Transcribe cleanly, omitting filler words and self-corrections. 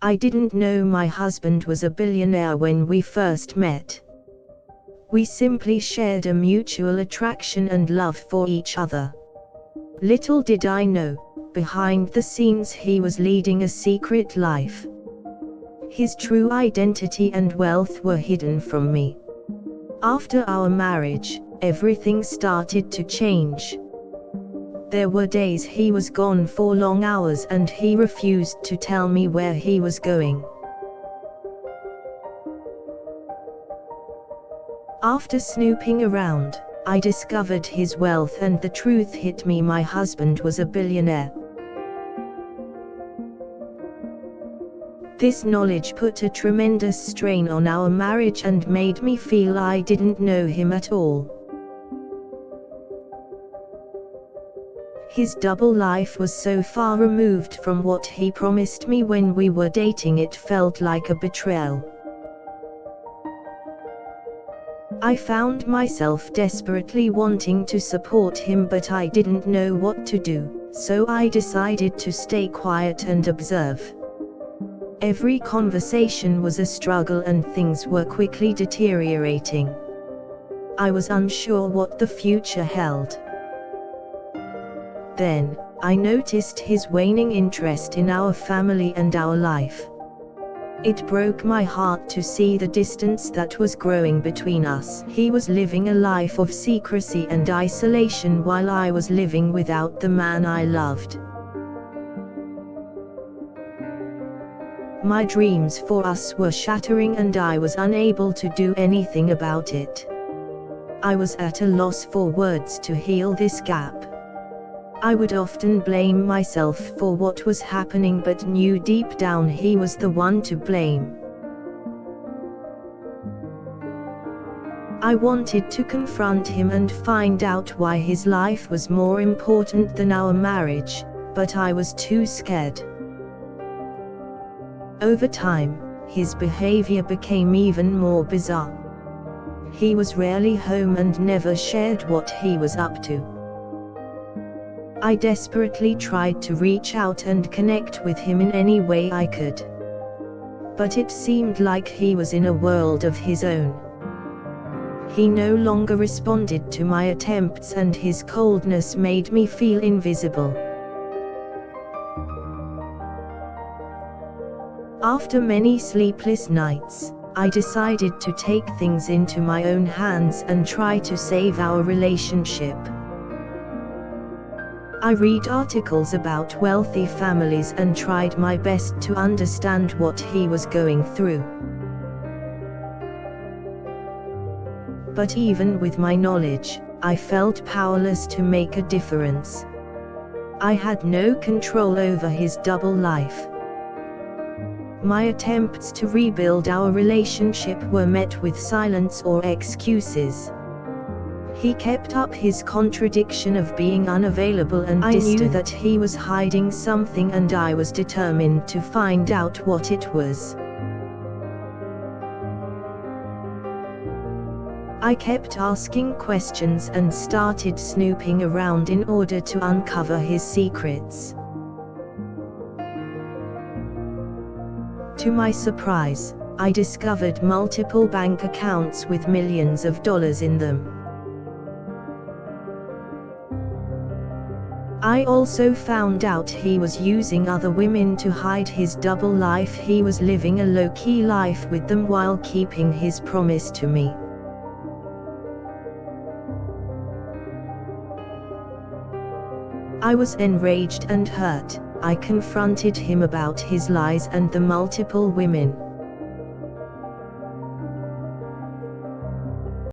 I didn't know my husband was a billionaire when we first met. We simply shared a mutual attraction and love for each other. Little did I know, behind the scenes he was leading a secret life. His true identity and wealth were hidden from me. After our marriage, everything started to change. There were days he was gone for long hours and he refused to tell me where he was going. After snooping around, I discovered his wealth and the truth hit me: my husband was a billionaire. This knowledge put a tremendous strain on our marriage and made me feel I didn't know him at all. His double life was so far removed from what he promised me when we were dating, it felt like a betrayal. I found myself desperately wanting to support him, but I didn't know what to do, so I decided to stay quiet and observe. Every conversation was a struggle and things were quickly deteriorating. I was unsure what the future held. Then, I noticed his waning interest in our family and our life. It broke my heart to see the distance that was growing between us. He was living a life of secrecy and isolation while I was living without the man I loved. My dreams for us were shattering and I was unable to do anything about it. I was at a loss for words to heal this gap. I would often blame myself for what was happening, but knew deep down he was the one to blame. I wanted to confront him and find out why his life was more important than our marriage, but I was too scared. Over time, his behavior became even more bizarre. He was rarely home and never shared what he was up to. I desperately tried to reach out and connect with him in any way I could. But it seemed like he was in a world of his own. He no longer responded to my attempts and his coldness made me feel invisible. After many sleepless nights, I decided to take things into my own hands and try to save our relationship. I read articles about wealthy families and tried my best to understand what he was going through. But even with my knowledge, I felt powerless to make a difference. I had no control over his double life. My attempts to rebuild our relationship were met with silence or excuses. He kept up his contradiction of being unavailable and I knew that he was hiding something and I was determined to find out what it was. I kept asking questions and started snooping around in order to uncover his secrets. To my surprise, I discovered multiple bank accounts with millions of dollars in them. I also found out he was using other women to hide his double life. He was living a low-key life with them while keeping his promise to me. I was enraged and hurt. I confronted him about his lies and the multiple women.